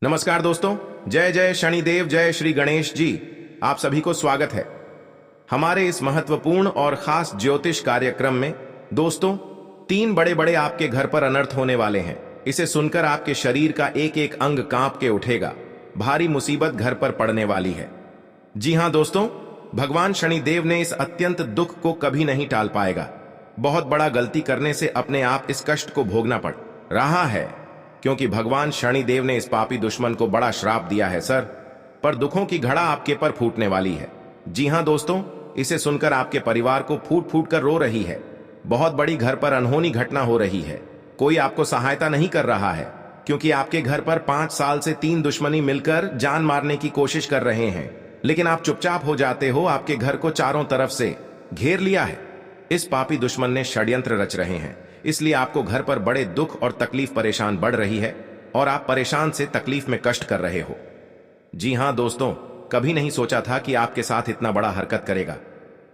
नमस्कार दोस्तों। जय जय शनिदेव, जय श्री गणेश जी। आप सभी को स्वागत है हमारे इस महत्वपूर्ण और खास ज्योतिष कार्यक्रम में। दोस्तों, 3 बड़े बड़े आपके घर पर अनर्थ होने वाले हैं। इसे सुनकर आपके शरीर का एक एक अंग कांप के उठेगा। भारी मुसीबत घर पर पड़ने वाली है। जी हां दोस्तों, भगवान शनिदेव ने इस अत्यंत दुख को कभी नहीं टाल पाएगा। बहुत बड़ा गलती करने से अपने आप इस कष्ट को भोगना पड़ रहा है, क्योंकि भगवान शनिदेव ने इस पापी दुश्मन को बड़ा श्राप दिया है सर। पर दुखों की घड़ा आपके पर फूटने वाली है। जी हां दोस्तों, इसे सुनकर आपके परिवार को फूट फूट कर रो रही है। बहुत बड़ी घर पर अनहोनी घटना हो रही है। कोई आपको सहायता नहीं कर रहा है, क्योंकि आपके घर पर 5 साल से 3 दुश्मनी मिलकर जान मारने की कोशिश कर रहे हैं। लेकिन आप चुपचाप हो जाते हो। आपके घर को चारों तरफ से घेर लिया है। इस पापी दुश्मन ने षड्यंत्र रच रहे हैं, इसलिए आपको घर पर बड़े दुख और तकलीफ परेशान बढ़ रही है और आप परेशान से तकलीफ में कष्ट कर रहे हो। जी हां दोस्तों, कभी नहीं सोचा था कि आपके साथ इतना बड़ा हरकत करेगा।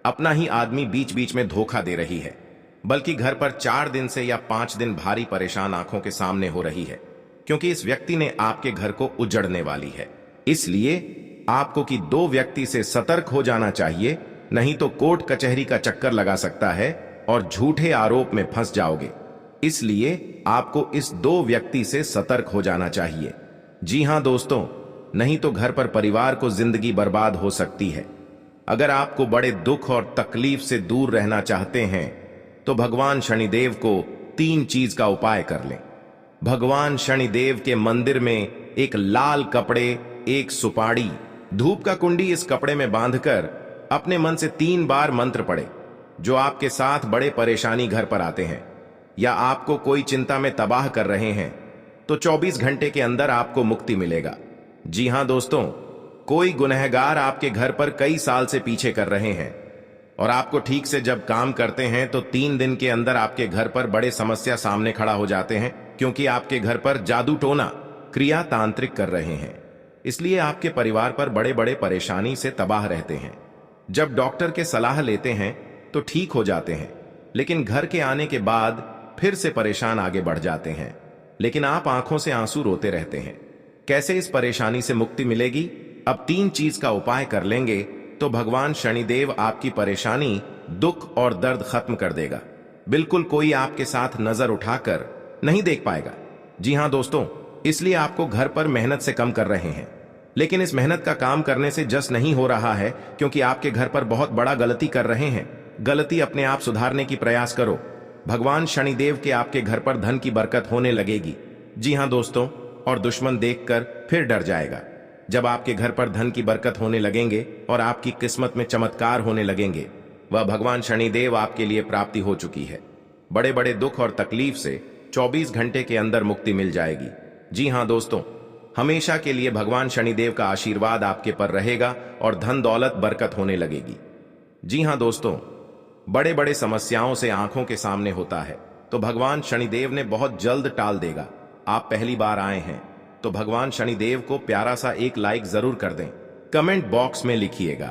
अपना ही आदमी बीच बीच में धोखा दे रही है, बल्कि घर पर 4 दिन से या 5 दिन भारी परेशान आंखों के सामने हो रही है, क्योंकि इस व्यक्ति ने आपके घर को उजड़ने वाली है। इसलिए आपको कि 2 व्यक्ति से सतर्क हो जाना चाहिए, नहीं तो कोर्ट कचहरी का चक्कर लगा सकता है और झूठे आरोप में फंस जाओगे। इसलिए आपको इस 2 व्यक्ति से सतर्क हो जाना चाहिए। जी हां दोस्तों, नहीं तो घर पर परिवार को जिंदगी बर्बाद हो सकती है। अगर आपको बड़े दुख और तकलीफ से दूर रहना चाहते हैं तो भगवान शनिदेव को 3 चीज का उपाय कर लें। भगवान शनिदेव के मंदिर में एक लाल कपड़े, एक सुपारी, धूप का कुंडी इस कपड़े में बांधकर अपने मन से 3 बार मंत्र पढ़े। जो आपके साथ बड़े परेशानी घर पर आते हैं या आपको कोई चिंता में तबाह कर रहे हैं, तो 24 घंटे के अंदर आपको मुक्ति मिलेगा। जी हां दोस्तों, कोई गुनहगार आपके घर पर कई साल से पीछे कर रहे हैं और आपको ठीक से जब काम करते हैं तो 3 दिन के अंदर आपके घर पर बड़े समस्या सामने खड़ा हो जाते हैं, क्योंकि आपके घर पर जादू टोना क्रिया तांत्रिक कर रहे हैं। इसलिए आपके परिवार पर बड़े बड़े परेशानी से तबाह रहते हैं। जब डॉक्टर के सलाह लेते हैं तो ठीक हो जाते हैं, लेकिन घर के आने के बाद फिर से परेशान आगे बढ़ जाते हैं। लेकिन आप आंखों से आंसू रोते रहते हैं। कैसे इस परेशानी से मुक्ति मिलेगी? अब 3 चीज का उपाय कर लेंगे तो भगवान शनिदेव आपकी परेशानी, दुख और दर्द खत्म कर देगा। बिल्कुल कोई आपके साथ नजर उठाकर नहीं देख पाएगा। जी हां दोस्तों, इसलिए आपको घर पर मेहनत से कम कर रहे हैं। लेकिन इस मेहनत का काम करने से जस नहीं हो रहा है, क्योंकि आपके घर पर बहुत बड़ा गलती कर रहे हैं। गलती अपने आप सुधारने की प्रयास करो। भगवान शनिदेव के आपके घर पर धन की बरकत होने लगेगी। जी हां दोस्तों, और दुश्मन देखकर फिर डर जाएगा। जब आपके घर पर धन की बरकत होने लगेंगे और आपकी किस्मत में चमत्कार होने लगेंगे, वह भगवान शनिदेव आपके लिए प्राप्ति हो चुकी है। बड़े बड़े दुख और तकलीफ से 24 घंटे के अंदर मुक्ति मिल जाएगी। जी हां दोस्तों, हमेशा के लिए भगवान शनिदेव का आशीर्वाद आपके पर रहेगा और धन दौलत बरकत होने लगेगी। जी हां दोस्तों, बड़े बड़े समस्याओं से आंखों के सामने होता है तो भगवान शनिदेव ने बहुत जल्द टाल देगा। आप पहली बार आए हैं तो भगवान शनिदेव को प्यारा सा एक लाइक जरूर कर दें। कमेंट बॉक्स में लिखिएगा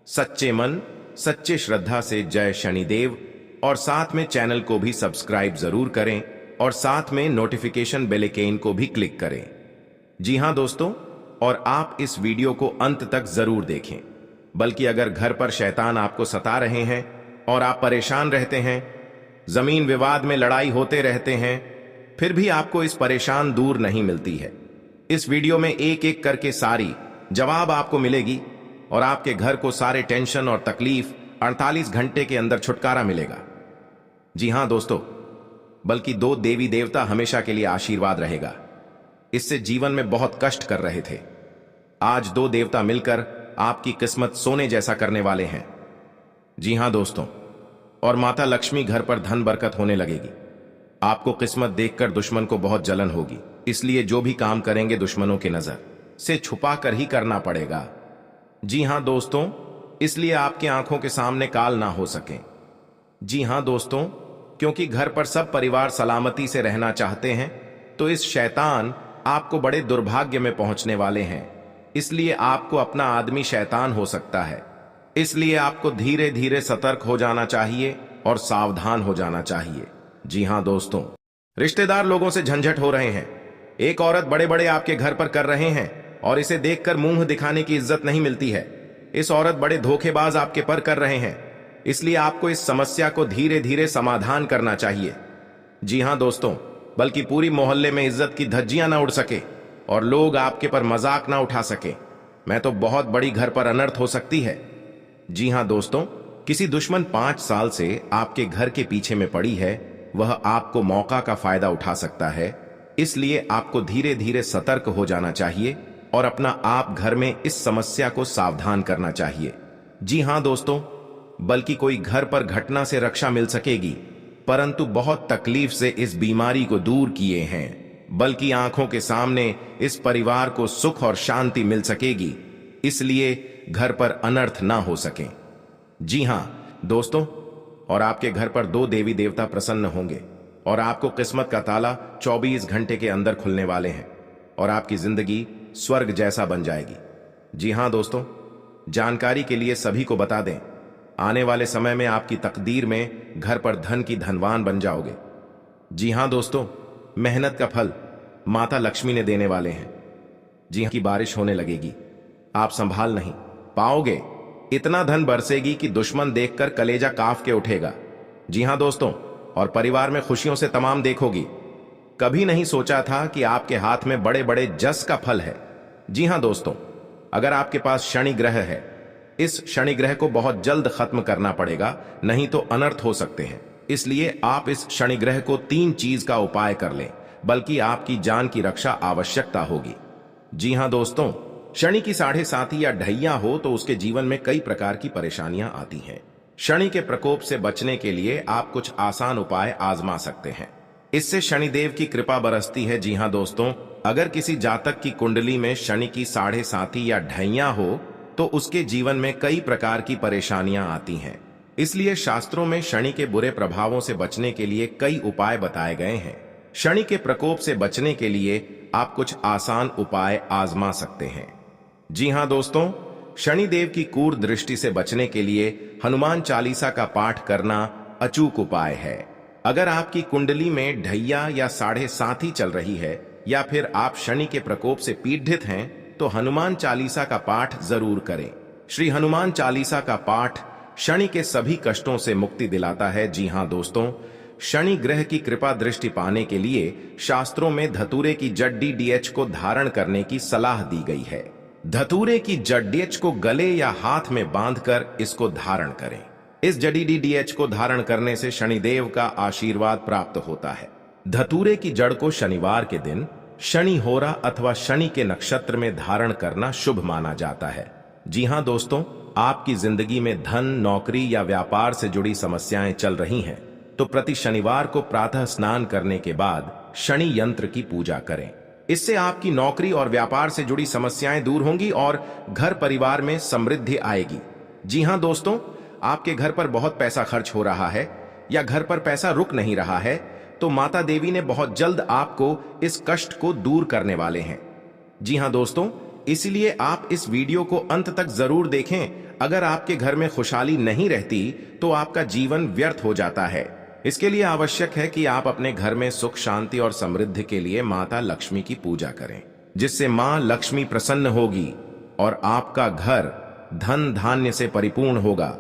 सच्चे मन सच्चे श्रद्धा से जय शनिदेव, और साथ में चैनल को भी सब्सक्राइब जरूर करें और साथ में नोटिफिकेशन बेल आइकन को भी क्लिक करें। जी हां दोस्तों, और आप इस वीडियो को अंत तक जरूर देखें। बल्कि अगर घर पर शैतान आपको सता रहे हैं और आप परेशान रहते हैं, जमीन विवाद में लड़ाई होते रहते हैं, फिर भी आपको इस परेशान दूर नहीं मिलती है, इस वीडियो में एक एक करके सारी जवाब आपको मिलेगी और आपके घर को सारे टेंशन और तकलीफ 48 घंटे के अंदर छुटकारा मिलेगा। जी हां दोस्तों, बल्कि 2 देवी देवता हमेशा के लिए आशीर्वाद रहेगा। इससे जीवन में बहुत कष्ट कर रहे थे, आज 2 देवता मिलकर आपकी किस्मत सोने जैसा करने वाले हैं। जी हां दोस्तों, और माता लक्ष्मी घर पर धन बरकत होने लगेगी। आपको किस्मत देखकर दुश्मन को बहुत जलन होगी, इसलिए जो भी काम करेंगे दुश्मनों की नजर से छुपा कर ही करना पड़ेगा। जी हां दोस्तों, इसलिए आपकी आंखों के सामने काल ना हो सके। जी हां दोस्तों, क्योंकि घर पर सब परिवार सलामती से रहना चाहते हैं, तो इस शैतान आपको बड़े दुर्भाग्य में पहुंचने वाले हैं। इसलिए आपको अपना आदमी शैतान हो सकता है। इसलिए आपको धीरे धीरे सतर्क हो जाना चाहिए और सावधान हो जाना चाहिए। जी हां दोस्तों, रिश्तेदार लोगों से झंझट हो रहे हैं, एक औरत बड़े बड़े आपके घर पर कर रहे हैं और इसे देखकर मुंह दिखाने की इज्जत नहीं मिलती है। इस औरत बड़े धोखेबाज आपके पर कर रहे हैं, इसलिए आपको इस समस्या को धीरे धीरे समाधान करना चाहिए। जी हां दोस्तों, बल्कि पूरी मोहल्ले में इज्जत की धज्जियां ना उड़ सके और लोग आपके पर मजाक ना उठा सके, मैं तो बहुत बड़ी घर पर अनर्थ हो सकती है। जी हां दोस्तों, किसी दुश्मन 5 साल से आपके घर के पीछे में पड़ी है, वह आपको मौका का फायदा उठा सकता है। इसलिए आपको धीरे धीरे सतर्क हो जाना चाहिए और अपना आप घर में इस समस्या को सावधान करना चाहिए। जी हां दोस्तों, बल्कि कोई घर पर घटना से रक्षा मिल सकेगी, परंतु बहुत तकलीफ से इस बीमारी को दूर किए हैं, बल्कि आंखों के सामने इस परिवार को सुख और शांति मिल सकेगी, इसलिए घर पर अनर्थ ना हो सके। जी हां दोस्तों, और आपके घर पर 2 देवी देवता प्रसन्न होंगे और आपको किस्मत का ताला 24 घंटे के अंदर खुलने वाले हैं और आपकी जिंदगी स्वर्ग जैसा बन जाएगी। जी हां दोस्तों, जानकारी के लिए सभी को बता दें, आने वाले समय में आपकी तकदीर में घर पर धन की धनवान बन जाओगे। जी हां दोस्तों, मेहनत का फल माता लक्ष्मी ने देने वाले हैं। जी हां, की बारिश होने लगेगी, आप संभाल नहीं पाओगे, इतना धन बरसेगी कि दुश्मन देखकर कलेजा कांप के उठेगा। जी हां दोस्तों, और परिवार में खुशियों से तमाम देखोगी। कभी नहीं सोचा था कि आपके हाथ में बड़े बड़े जस का फल है। जी हां दोस्तों, अगर आपके पास शनि ग्रह है, इस शनि ग्रह को बहुत जल्द खत्म करना पड़ेगा, नहीं तो अनर्थ हो सकते हैं। इसलिए आप इस शनि ग्रह को 3 चीज का उपाय कर लें, बल्कि आपकी जान की रक्षा आवश्यकता होगी। जी हां दोस्तों, शनि की 7.5 या ढैया हो तो उसके जीवन में कई प्रकार की परेशानियां आती हैं। शनि के प्रकोप से बचने के लिए आप कुछ आसान उपाय आजमा सकते हैं, इससे शनिदेव की कृपा बरसती है। जी हां दोस्तों, अगर किसी जातक की कुंडली में शनि की 7.5 या ढैया हो तो उसके जीवन में कई प्रकार की परेशानियां आती हैं। इसलिए शास्त्रों में शनि के बुरे प्रभावों से बचने के लिए कई उपाय बताए गए हैं। शनि के प्रकोप से बचने के लिए आप कुछ आसान उपाय आजमा सकते हैं। जी हां दोस्तों, शनिदेव की क्रूर दृष्टि से बचने के लिए हनुमान चालीसा का पाठ करना अचूक उपाय है। अगर आपकी कुंडली में ढैया या 7.5 चल रही है या फिर आप शनि के प्रकोप से पीड़ित हैं, तो हनुमान चालीसा का पाठ जरूर करें। श्री हनुमान चालीसा का पाठ शनि के सभी कष्टों से मुक्ति दिलाता है। जी हां दोस्तों, शनि ग्रह की कृपा दृष्टि पाने के लिए शास्त्रों में धतूरे की जड़ DDH को धारण करने की सलाह दी गई है। धतूरे की जड़ DDH को गले या हाथ में बांधकर इसको धारण करें। इस जड़ी DDH को धारण करने से शनिदेव का आशीर्वाद प्राप्त होता है। धतूरे की जड़ को शनिवार के दिन शनि होरा अथवा शनि के नक्षत्र में धारण करना शुभ माना जाता है। जी हां दोस्तों, आपकी जिंदगी में धन, नौकरी या व्यापार से जुड़ी समस्याएं चल रही हैं, तो प्रति शनिवार को प्रातः स्नान करने के बाद शनि यंत्र की पूजा करें। इससे आपकी नौकरी और व्यापार से जुड़ी समस्याएं दूर होंगी और घर परिवार में समृद्धि आएगी। जी हां दोस्तों, आपके घर पर बहुत पैसा खर्च हो रहा है या घर पर पैसा रुक नहीं रहा है, तो माता देवी ने बहुत जल्द आपको इस कष्ट को दूर करने वाले हैं। जी हां दोस्तों, इसलिए आप इस वीडियो को अंत तक जरूर देखें। अगर आपके घर में खुशहाली नहीं रहती तो आपका जीवन व्यर्थ हो जाता है। इसके लिए आवश्यक है कि आप अपने घर में सुख, शांति और समृद्धि के लिए माता लक्ष्मी की पूजा करें, जिससे मां लक्ष्मी प्रसन्न होगी और आपका घर धन धान्य से परिपूर्ण होगा।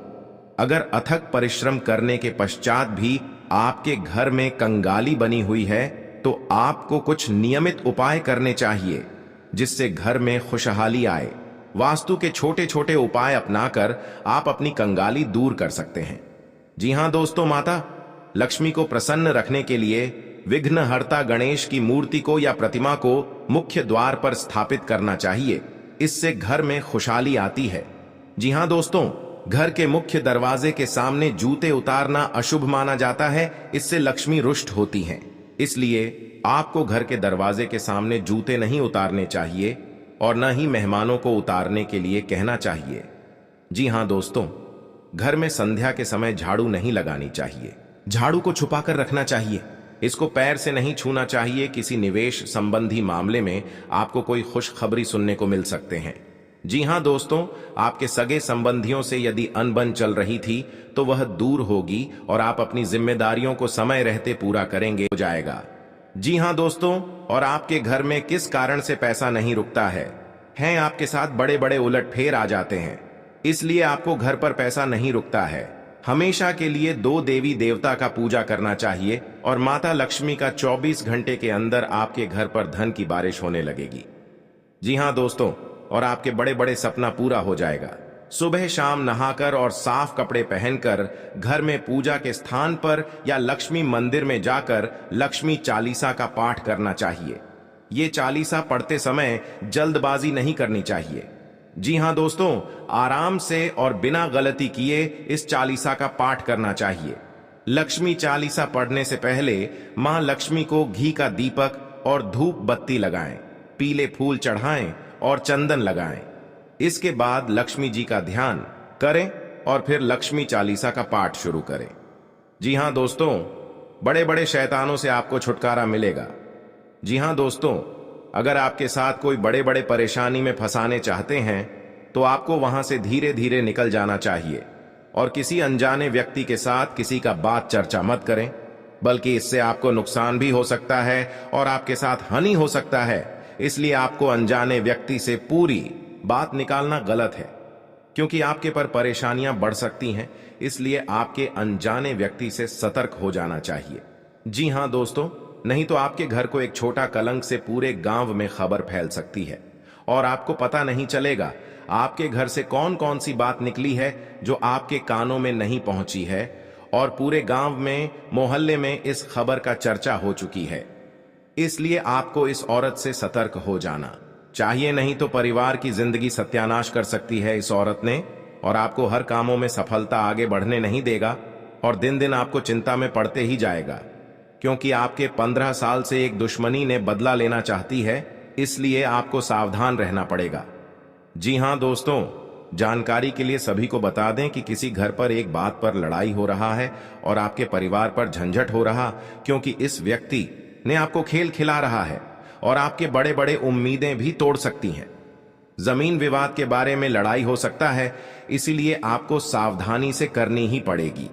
अगर अथक परिश्रम करने के पश्चात भी आपके घर में कंगाली बनी हुई है, तो आपको कुछ नियमित उपाय करने चाहिए, जिससे घर में खुशहाली आए। वास्तु के छोटे छोटे उपाय अपनाकर आप अपनी कंगाली दूर कर सकते हैं। जी हां दोस्तों, माता लक्ष्मी को प्रसन्न रखने के लिए विघ्नहर्ता गणेश की मूर्ति को या प्रतिमा को मुख्य द्वार पर स्थापित करना चाहिए। इससे घर में खुशहाली आती है। जी हां दोस्तों, घर के मुख्य दरवाजे के सामने जूते उतारना अशुभ माना जाता है, इससे लक्ष्मी रुष्ट होती हैं। इसलिए आपको घर के दरवाजे के सामने जूते नहीं उतारने चाहिए और न ही मेहमानों को उतारने के लिए कहना चाहिए। जी हां दोस्तों, घर में संध्या के समय झाड़ू नहीं लगानी चाहिए। झाड़ू को छुपाकर रखना चाहिए। इसको पैर से नहीं छूना चाहिए। किसी निवेश संबंधी मामले में आपको कोई खुशखबरी सुनने को मिल सकते हैं। जी हां दोस्तों, आपके सगे संबंधियों से यदि अनबन चल रही थी तो वह दूर होगी और आप अपनी जिम्मेदारियों को समय रहते पूरा करेंगे हो जाएगा। जी हां दोस्तों, और आपके घर में किस कारण से पैसा नहीं रुकता है? हैं आपके साथ बड़े बड़े उलटफेर आ जाते हैं, इसलिए आपको घर पर पैसा नहीं रुकता है। हमेशा के लिए 2 देवी देवता का पूजा करना चाहिए और माता लक्ष्मी का 24 घंटे के अंदर आपके घर पर धन की बारिश होने लगेगी। जी हां दोस्तों, और आपके बड़े बड़े सपना पूरा हो जाएगा। सुबह शाम नहाकर और साफ कपड़े पहनकर घर में पूजा के स्थान पर या लक्ष्मी मंदिर में जाकर लक्ष्मी चालीसा का पाठ करना चाहिए। ये चालीसा पढ़ते समय जल्दबाजी नहीं करनी चाहिए। जी हां दोस्तों, आराम से और बिना गलती किए इस चालीसा का पाठ करना चाहिए। लक्ष्मी चालीसा पढ़ने से पहले मां लक्ष्मी को घी का दीपक और धूप बत्ती लगाएं, पीले फूल चढ़ाएं और चंदन लगाएं। इसके बाद लक्ष्मी जी का ध्यान करें और फिर लक्ष्मी चालीसा का पाठ शुरू करें। जी हां दोस्तों, बड़े बड़े शैतानों से आपको छुटकारा मिलेगा। जी हां दोस्तों, अगर आपके साथ कोई बड़े बड़े परेशानी में फंसाने चाहते हैं तो आपको वहां से धीरे धीरे निकल जाना चाहिए और किसी अनजाने व्यक्ति के साथ किसी का बात चर्चा मत करें, बल्कि इससे आपको नुकसान भी हो सकता है और आपके साथ हानि हो सकता है। इसलिए आपको अनजाने व्यक्ति से पूरी बात निकालना गलत है, क्योंकि आपके पर परेशानियां बढ़ सकती हैं। इसलिए आपके अनजाने व्यक्ति से सतर्क हो जाना चाहिए। जी हां दोस्तों, नहीं तो आपके घर को एक छोटा कलंक से पूरे गांव में खबर फैल सकती है और आपको पता नहीं चलेगा आपके घर से कौन कौन सी बात निकली है जो आपके कानों में नहीं पहुंची है और पूरे गांव में मोहल्ले में इस खबर का चर्चा हो चुकी है। इसलिए आपको इस औरत से सतर्क हो जाना चाहिए, नहीं तो परिवार की जिंदगी सत्यानाश कर सकती है इस औरत ने और आपको हर कामों में सफलता आगे बढ़ने नहीं देगा और दिन दिन आपको चिंता में पड़ते ही जाएगा, क्योंकि आपके 15 साल से एक दुश्मनी ने बदला लेना चाहती है। इसलिए आपको सावधान रहना पड़ेगा। जी हां दोस्तों, जानकारी के लिए सभी को बता दें कि किसी घर पर एक बात पर लड़ाई हो रहा है और आपके परिवार पर झंझट हो रहा, क्योंकि इस व्यक्ति ने आपको खेल खिला रहा है और आपके बड़े बड़े उम्मीदें भी तोड़ सकती हैं। जमीन विवाद के बारे में लड़ाई हो सकता है, इसीलिए आपको सावधानी से करनी ही पड़ेगी।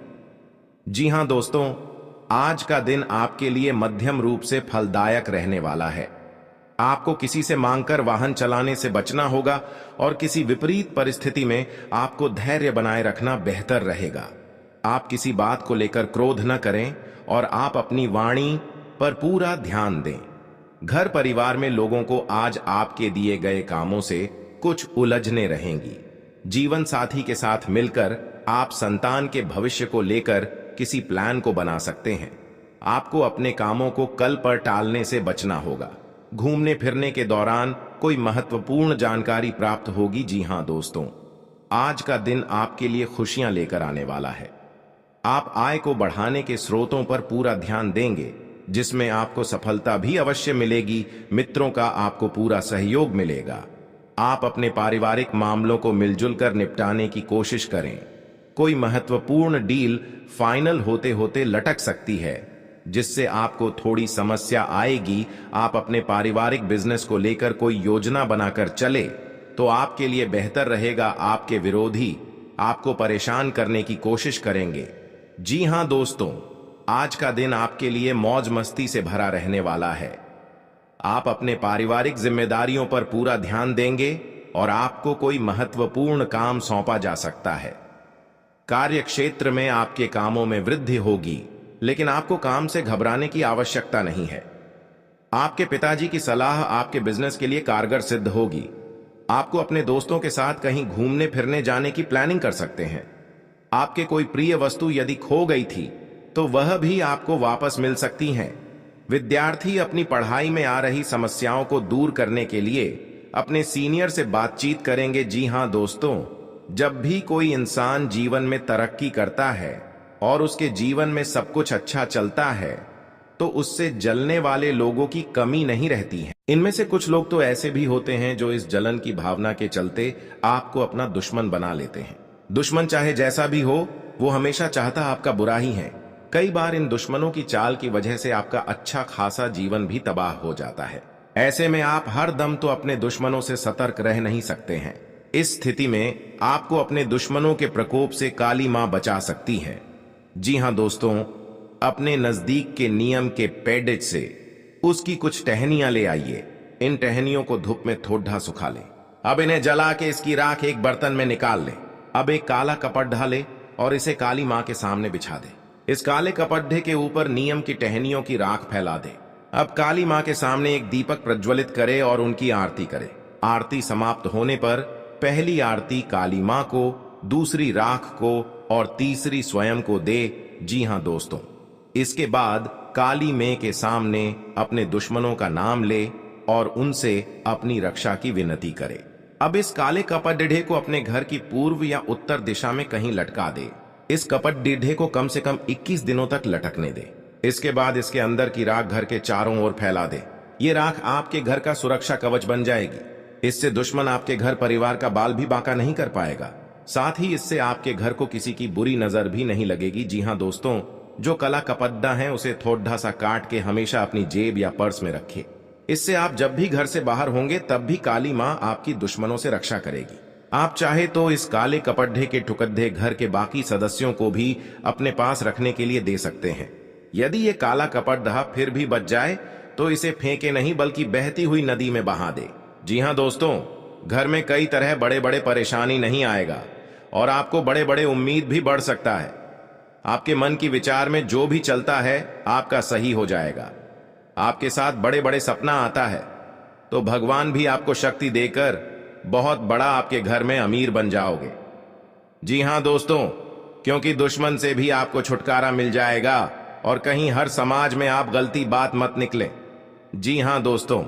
जी हां दोस्तों, आज का दिन आपके लिए मध्यम रूप से फलदायक रहने वाला है। आपको किसी से मांगकर वाहन चलाने से बचना होगा और किसी विपरीत परिस्थिति में आपको धैर्य बनाए रखना बेहतर रहेगा। आप किसी बात को लेकर क्रोध न करें और आप अपनी वाणी पर पूरा ध्यान दें। घर परिवार में लोगों को आज आपके दिए गए कामों से कुछ उलझने रहेंगी। जीवन साथी के साथ मिलकर आप संतान के भविष्य को लेकर किसी प्लान को बना सकते हैं। आपको अपने कामों को कल पर टालने से बचना होगा। घूमने फिरने के दौरान कोई महत्वपूर्ण जानकारी प्राप्त होगी। जी हां दोस्तों, आज का दिन आपके लिए खुशियां लेकर आने वाला है। आप आय को बढ़ाने के स्रोतों पर पूरा ध्यान देंगे, जिसमें आपको सफलता भी अवश्य मिलेगी। मित्रों का आपको पूरा सहयोग मिलेगा। आप अपने पारिवारिक मामलों को मिलजुल कर निपटाने की कोशिश करें। कोई महत्वपूर्ण डील फाइनल होते होते लटक सकती है, जिससे आपको थोड़ी समस्या आएगी। आप अपने पारिवारिक बिजनेस को लेकर कोई योजना बनाकर चले तो आपके लिए बेहतर रहेगा। आपके विरोधी आपको परेशान करने की कोशिश करेंगे। जी हां दोस्तों, आज का दिन आपके लिए मौज मस्ती से भरा रहने वाला है। आप अपने पारिवारिक जिम्मेदारियों पर पूरा ध्यान देंगे और आपको कोई महत्वपूर्ण काम सौंपा जा सकता है। कार्य क्षेत्र में आपके कामों में वृद्धि होगी, लेकिन आपको काम से घबराने की आवश्यकता नहीं है। आपके पिताजी की सलाह आपके बिजनेस के लिए कारगर सिद्ध होगी। आपको अपने दोस्तों के साथ कहीं घूमने फिरने जाने की प्लानिंग कर सकते हैं। आपके कोई प्रिय वस्तु यदि खो गई थी तो वह भी आपको वापस मिल सकती हैं। विद्यार्थी अपनी पढ़ाई में आ रही समस्याओं को दूर करने के लिए अपने सीनियर से बातचीत करेंगे। जी हां दोस्तों, जब भी कोई इंसान जीवन में तरक्की करता है और उसके जीवन में सब कुछ अच्छा चलता है तो उससे जलने वाले लोगों की कमी नहीं रहती है। इनमें से कुछ लोग तो ऐसे भी होते हैं जो इस जलन की भावना के चलते आपको अपना दुश्मन बना लेते हैं। दुश्मन चाहे जैसा भी हो, वो हमेशा चाहता आपका बुरा ही है। कई बार इन दुश्मनों की चाल की वजह से आपका अच्छा खासा जीवन भी तबाह हो जाता है। ऐसे में आप हर दम तो अपने दुश्मनों से सतर्क रह नहीं सकते हैं। इस स्थिति में आपको अपने दुश्मनों के प्रकोप से काली मां बचा सकती है। जी हां दोस्तों, अपने नजदीक के नियम के पेडिज से उसकी कुछ टहनियां ले आइए। इन टहनियों को धूप में थोड़ा सुखा ले। अब इन्हें जला के इसकी राख एक बर्तन में निकाल ले। अब एक काला कपड़ा ले और इसे काली मां के सामने बिछा दे। इस काले कपड़े के ऊपर नियम की टहनियों की राख फैला दे। अब काली मां के सामने एक दीपक प्रज्वलित करे और उनकी आरती करे। आरती समाप्त होने पर पहली आरती काली मां को, दूसरी राख को और तीसरी स्वयं को दे। जी हां दोस्तों, इसके बाद काली मां के सामने अपने दुश्मनों का नाम ले और उनसे अपनी रक्षा की विनती करे। अब इस काले कपड़े को अपने घर की पूर्व या उत्तर दिशा में कहीं लटका दे। इस कपड़े को कम से कम 21 दिनों तक लटकने दे। इसके बाद इसके अंदर की राख घर के चारों ओर फैला दे। ये राख आपके घर का सुरक्षा कवच बन जाएगी। इससे दुश्मन आपके घर परिवार का बाल भी बांका नहीं कर पाएगा। साथ ही इससे आपके घर को किसी की बुरी नजर भी नहीं लगेगी। जी हां दोस्तों, जो काला कपड़ा है उसे थोड़ा सा काट के हमेशा अपनी जेब या पर्स में रखे। इससे आप जब भी घर से बाहर होंगे तब भी काली मां आपकी दुश्मनों से रक्षा करेगी। आप चाहे तो इस काले कपड़े के टुकड़े घर के बाकी सदस्यों को भी अपने पास रखने के लिए दे सकते हैं। यदि ये काला कपड़ा फिर भी बच जाए तो इसे फेंके नहीं बल्कि बहती हुई नदी में बहा दे। जी हां दोस्तों, घर में कई तरह बड़े बड़े परेशानी नहीं आएगा और आपको बड़े बड़े उम्मीद भी बढ़ सकता है। आपके मन की विचार में जो भी चलता है आपका सही हो जाएगा। आपके साथ बड़े बड़े सपना आता है तो भगवान भी आपको शक्ति देकर बहुत बड़ा आपके घर में अमीर बन जाओगे। जी हां दोस्तों, क्योंकि दुश्मन से भी आपको छुटकारा मिल जाएगा और कहीं हर समाज में आप गलती बात मत निकले। जी हां दोस्तों,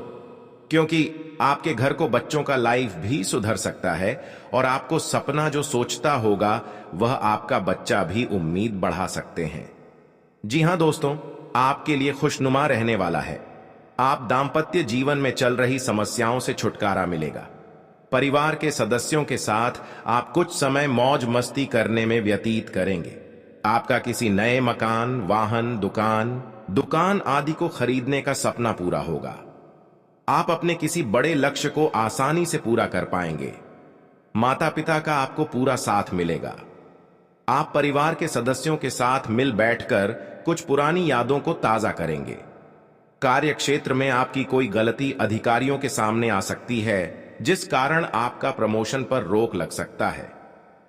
क्योंकि आपके घर को बच्चों का लाइफ भी सुधर सकता है और आपको सपना जो सोचता होगा वह आपका बच्चा भी उम्मीद बढ़ा सकते हैं। जी हां दोस्तों, आपके लिए खुशनुमा रहने वाला है। आप दाम्पत्य जीवन में चल रही समस्याओं से छुटकारा मिलेगा। परिवार के सदस्यों के साथ आप कुछ समय मौज मस्ती करने में व्यतीत करेंगे। आपका किसी नए मकान, वाहन, दुकान आदि को खरीदने का सपना पूरा होगा। आप अपने किसी बड़े लक्ष्य को आसानी से पूरा कर पाएंगे। माता पिता का आपको पूरा साथ मिलेगा। आप परिवार के सदस्यों के साथ मिल बैठकर कुछ पुरानी यादों को ताजा करेंगे। कार्य क्षेत्र में आपकी कोई गलती अधिकारियों के सामने आ सकती है जिस कारण आपका प्रमोशन पर रोक लग सकता है।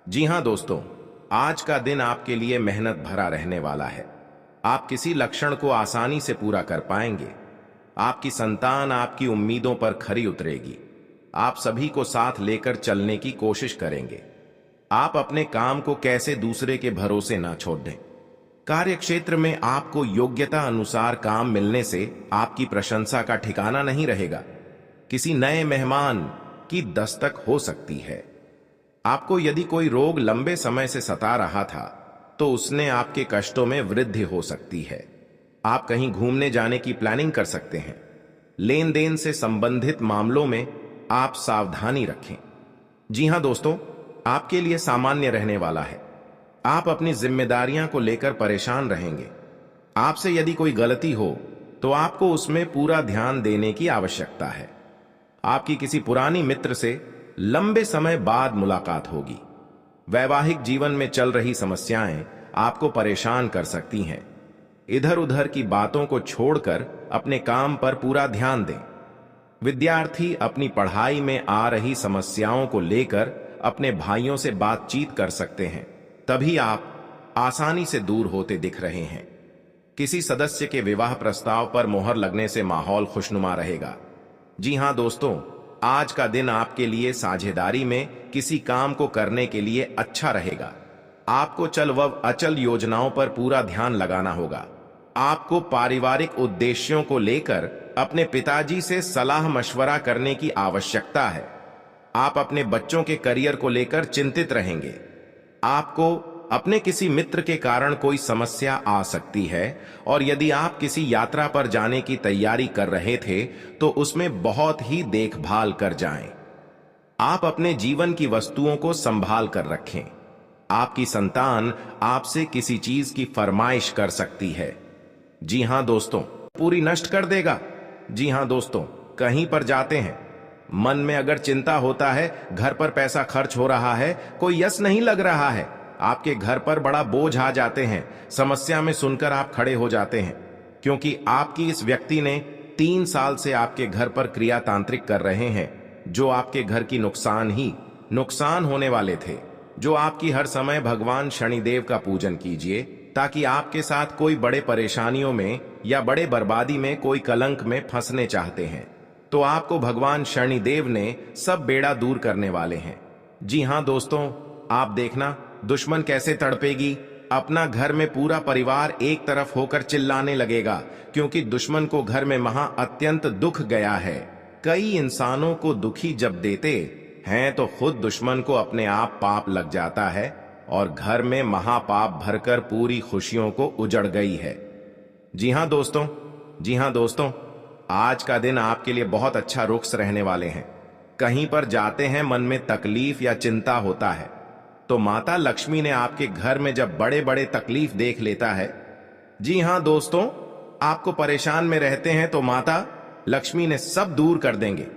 जी हां दोस्तों, आज का दिन आपके लिए मेहनत भरा रहने वाला है। आप किसी लक्ष्य को आसानी से पूरा कर पाएंगे। आपकी संतान आपकी उम्मीदों पर खरी उतरेगी। आप सभी को साथ लेकर चलने की कोशिश करेंगे। आप अपने काम को कैसे दूसरे के भरोसे ना छोड़ दें। कार्य क्षेत्र में आपको योग्यता अनुसार काम मिलने से आपकी प्रशंसा का ठिकाना नहीं रहेगा। किसी नए मेहमान की दस्तक हो सकती है। आपको यदि कोई रोग लंबे समय से सता रहा था तो उसने आपके कष्टों में वृद्धि हो सकती है। आप कहीं घूमने जाने की प्लानिंग कर सकते हैं। लेन देन से संबंधित मामलों में आप सावधानी रखें। जी हां दोस्तों, आपके लिए सामान्य रहने वाला है। आप अपनी जिम्मेदारियां को लेकर परेशान रहेंगे। आपसे यदि कोई गलती हो तो आपको उसमें पूरा ध्यान देने की आवश्यकता है। आपकी किसी पुरानी मित्र से लंबे समय बाद मुलाकात होगी। वैवाहिक जीवन में चल रही समस्याएं आपको परेशान कर सकती हैं। इधर उधर की बातों को छोड़कर अपने काम पर पूरा ध्यान दें। विद्यार्थी अपनी पढ़ाई में आ रही समस्याओं को लेकर अपने भाइयों से बातचीत कर सकते हैं। तभी आप आसानी से दूर होते दिख रहे हैं। किसी सदस्य के विवाह प्रस्ताव पर मोहर लगने से माहौल खुशनुमा रहेगा। जी हां दोस्तों, आज का दिन आपके लिए साझेदारी में किसी काम को करने के लिए अच्छा रहेगा। आपको चल व अचल योजनाओं पर पूरा ध्यान लगाना होगा। आपको पारिवारिक उद्देश्यों को लेकर अपने पिताजी से सलाह मशवरा करने की आवश्यकता है। आप अपने बच्चों के करियर को लेकर चिंतित रहेंगे। आपको अपने किसी मित्र के कारण कोई समस्या आ सकती है और यदि आप किसी यात्रा पर जाने की तैयारी कर रहे थे तो उसमें बहुत ही देखभाल कर जाएं। आप अपने जीवन की वस्तुओं को संभाल कर रखें। आपकी संतान आपसे किसी चीज की फरमाइश कर सकती है। जी हां दोस्तों, पूरी नष्ट कर देगा। जी हां दोस्तों, कहीं पर जाते हैं, मन में अगर चिंता होता है, घर पर पैसा खर्च हो रहा है, कोई यश नहीं लग रहा है, आपके घर पर बड़ा बोझ आ जाते हैं, समस्या में सुनकर आप खड़े हो जाते हैं क्योंकि आपकी इस व्यक्ति ने 3 साल से आपके घर पर क्रिया तांत्रिक कर रहे हैं, जो आपके घर की नुकसान होने वाले थे। जो आपकी हर समय भगवान शनिदेव का पूजन कीजिए, ताकि आपके साथ कोई बड़े परेशानियों में या बड़े बर्बादी में, कोई कलंक में फंसने चाहते हैं, तो आपको भगवान शनिदेव ने सब बेड़ा दूर करने वाले हैं। जी हां दोस्तों, आप देखना दुश्मन कैसे तड़पेगी। अपना घर में पूरा परिवार एक तरफ होकर चिल्लाने लगेगा, क्योंकि दुश्मन को घर में अत्यंत दुख गया है। कई इंसानों को दुखी जब देते हैं तो खुद दुश्मन को अपने आप पाप लग जाता है और घर में महापाप भरकर पूरी खुशियों को उजड़ गई है। जी हां दोस्तों, आज का दिन आपके लिए बहुत अच्छा रुख रहने वाले हैं। कहीं पर जाते हैं, मन में तकलीफ या चिंता होता है, तो माता लक्ष्मी ने आपके घर में जब बड़े बड़े तकलीफ देख लेता है, जी हां दोस्तों, आपको परेशान में रहते हैं तो माता लक्ष्मी ने सब दूर कर देंगे।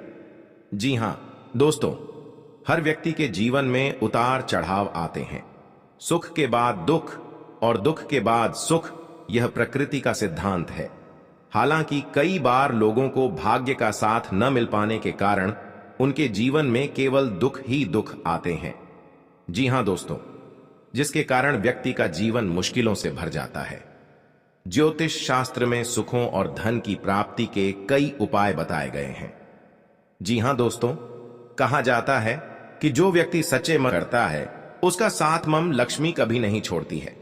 जी हां दोस्तों, हर व्यक्ति के जीवन में उतार चढ़ाव आते हैं। सुख के बाद दुख और दुख के बाद सुख, यह प्रकृति का सिद्धांत है। हालांकि कई बार लोगों को भाग्य का साथ न मिल पाने के कारण उनके जीवन में केवल दुख ही दुख आते हैं। जी हां दोस्तों, जिसके कारण व्यक्ति का जीवन मुश्किलों से भर जाता है। ज्योतिष शास्त्र में सुखों और धन की प्राप्ति के कई उपाय बताए गए हैं। जी हां दोस्तों, कहा जाता है कि जो व्यक्ति सच्चे मन करता है, उसका साथ मम लक्ष्मी कभी नहीं छोड़ती है।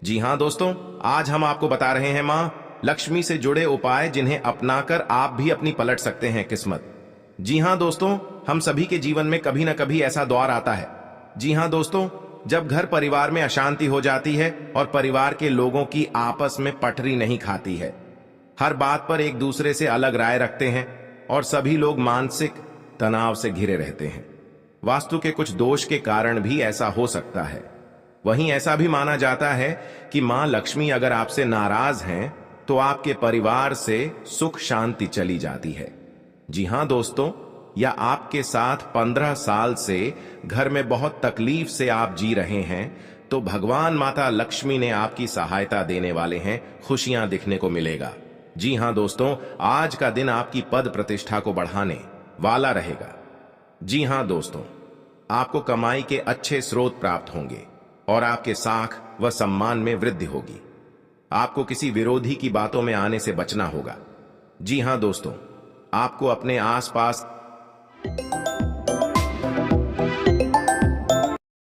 जी हां दोस्तों, आज हम आपको बता रहे हैं मां लक्ष्मी से जुड़े उपाय, जिन्हें अपनाकर आप भी अपनी पलट सकते हैं किस्मत। जी हां दोस्तों, हम सभी के जीवन में कभी ना कभी ऐसा दौर आता है। जी हां दोस्तों, जब घर परिवार में अशांति हो जाती है और परिवार के लोगों की आपस में पटरी नहीं खाती है, हर बात पर एक दूसरे से अलग राय रखते हैं और सभी लोग मानसिक तनाव से घिरे रहते हैं। वास्तु के कुछ दोष के कारण भी ऐसा हो सकता है। वहीं ऐसा भी माना जाता है कि मां लक्ष्मी अगर आपसे नाराज हैं, तो आपके परिवार से सुख शांति चली जाती है। जी हां दोस्तों, या आपके साथ 15 साल से घर में बहुत तकलीफ से आप जी रहे हैं, तो भगवान माता लक्ष्मी ने आपकी सहायता देने वाले हैं, खुशियां दिखने को मिलेगा। जी हां दोस्तों, आज का दिन आपकी पद प्रतिष्ठा को बढ़ाने वाला रहेगा। जी हां दोस्तों, आपको कमाई के अच्छे स्रोत प्राप्त होंगे और आपके साख व सम्मान में वृद्धि होगी। आपको किसी विरोधी की बातों में आने से बचना होगा। जी हां दोस्तों, आपको अपने आसपास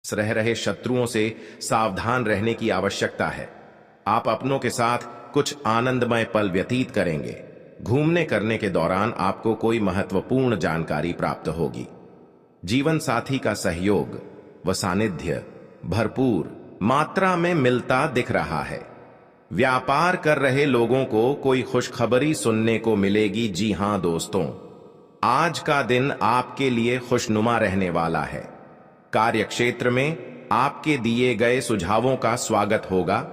रह रहे शत्रुओं से सावधान रहने की आवश्यकता है। आप अपनों के साथ कुछ आनंदमय पल व्यतीत करेंगे। घूमने करने के दौरान आपको कोई महत्वपूर्ण जानकारी प्राप्त होगी। जीवन साथी का सहयोग व सानिध्य भरपूर मात्रा में मिलता दिख रहा है। व्यापार कर रहे लोगों को कोई खुशखबरी सुनने को मिलेगी। जी हां दोस्तों, आज का दिन आपके लिए खुशनुमा रहने वाला है। कार्य क्षेत्र में आपके दिए गए सुझावों का स्वागत होगा,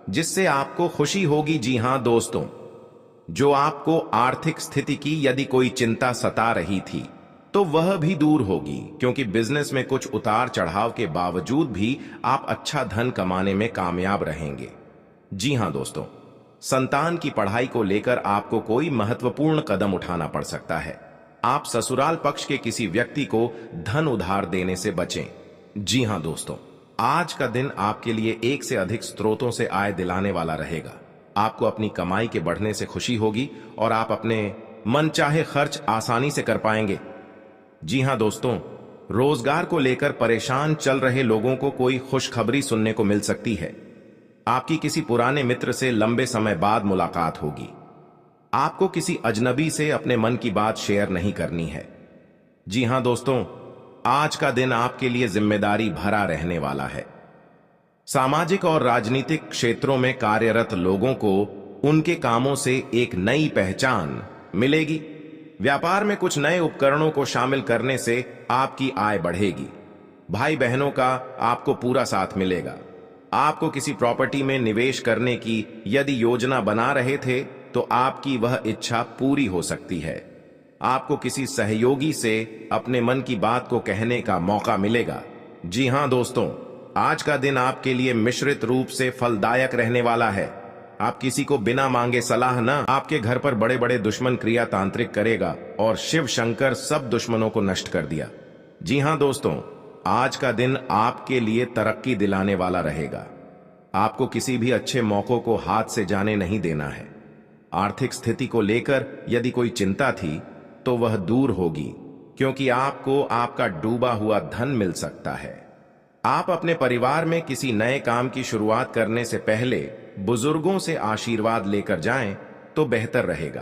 जिससे आपको खुशी होगी। जी हां दोस्तों, जो आपको आर्थिक स्थिति की यदि कोई चिंता सता रही थी, तो वह भी दूर होगी, क्योंकि बिजनेस में कुछ उतार चढ़ाव के बावजूद भी आप अच्छा धन कमाने में कामयाब रहेंगे। जी हां दोस्तों, संतान की पढ़ाई को लेकर आपको कोई महत्वपूर्ण कदम उठाना पड़ सकता है। आप ससुराल पक्ष के किसी व्यक्ति को धन उधार देने से बचें। जी हां दोस्तों, आज का दिन आपके लिए एक से अधिक स्रोतों से आय दिलाने वाला रहेगा। आपको अपनी कमाई के बढ़ने से खुशी होगी और आप अपने मनचाहे खर्च आसानी से कर पाएंगे। जी हां दोस्तों, रोजगार को लेकर परेशान चल रहे लोगों को कोई खुशखबरी सुनने को मिल सकती है। आपकी किसी पुराने मित्र से लंबे समय बाद मुलाकात होगी। आपको किसी अजनबी से अपने मन की बात शेयर नहीं करनी है। जी हां दोस्तों, आज का दिन आपके लिए जिम्मेदारी भरा रहने वाला है। सामाजिक और राजनीतिक क्षेत्रों में कार्यरत लोगों को उनके कामों से एक नई पहचान मिलेगी। व्यापार में कुछ नए उपकरणों को शामिल करने से आपकी आय बढ़ेगी। भाई बहनों का आपको पूरा साथ मिलेगा। आपको किसी प्रॉपर्टी में निवेश करने की यदि योजना बना रहे थे, तो आपकी वह इच्छा पूरी हो सकती है। आपको किसी सहयोगी से अपने मन की बात को कहने का मौका मिलेगा। जी हां दोस्तों, आज का दिन आपके लिए मिश्रित रूप से फलदायक रहने वाला है। आप किसी को बिना मांगे सलाह न, आपके घर पर बड़े बड़े दुश्मन क्रिया तांत्रिक करेगा और शिव शंकर सब दुश्मनों को नष्ट कर दिया। जी हां दोस्तों, आज का दिन आपके लिए तरक्की दिलाने वाला रहेगा। आपको किसी भी अच्छे मौकों को हाथ से जाने नहीं देना है। आर्थिक स्थिति को लेकर यदि कोई चिंता थी तो वह दूर होगी, क्योंकि आपको आपका डूबा हुआ धन मिल सकता है। आप अपने परिवार में किसी नए काम की शुरुआत करने से पहले बुजुर्गों से आशीर्वाद लेकर जाएं तो बेहतर रहेगा।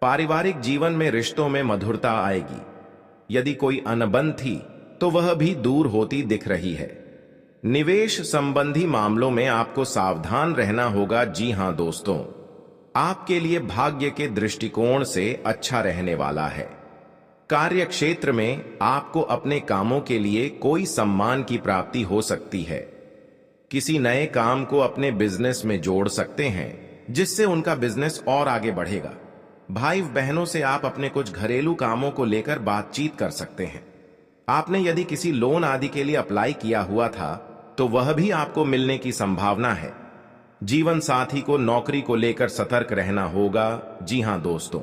पारिवारिक जीवन में रिश्तों में मधुरता आएगी। यदि कोई अनबन थी तो वह भी दूर होती दिख रही है। निवेश संबंधी मामलों में आपको सावधान रहना होगा। जी हां दोस्तों, आपके लिए भाग्य के दृष्टिकोण से अच्छा रहने वाला है। कार्य क्षेत्र में आपको अपने कामों के लिए कोई सम्मान की प्राप्ति हो सकती है। किसी नए काम को अपने बिजनेस में जोड़ सकते हैं, जिससे उनका बिजनेस और आगे बढ़ेगा। भाई बहनों से आप अपने कुछ घरेलू कामों को लेकर बातचीत कर सकते हैं। आपने यदि किसी लोन आदि के लिए अप्लाई किया हुआ था तो वह भी आपको मिलने की संभावना है। जीवन साथी को नौकरी को लेकर सतर्क रहना होगा। जी हां दोस्तों,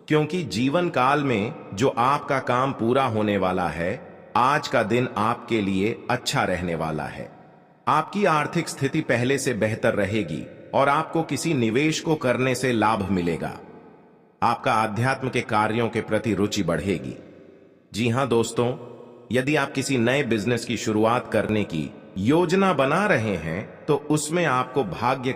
क्योंकि जीवन काल में जो आपका काम पूरा होने वाला है, आज का दिन आपके लिए अच्छा रहने वाला है। आपकी आर्थिक स्थिति पहले से बेहतर रहेगी और आपको किसी निवेश को करने से लाभ मिलेगा। आपका आध्यात्म के कार्यों के प्रति रुचि बढ़ेगी। जी हां दोस्तों, यदि आप किसी नए बिजनेस की शुरुआत करने की योजना बना रहे हैं तो उसमें आपको भाग्य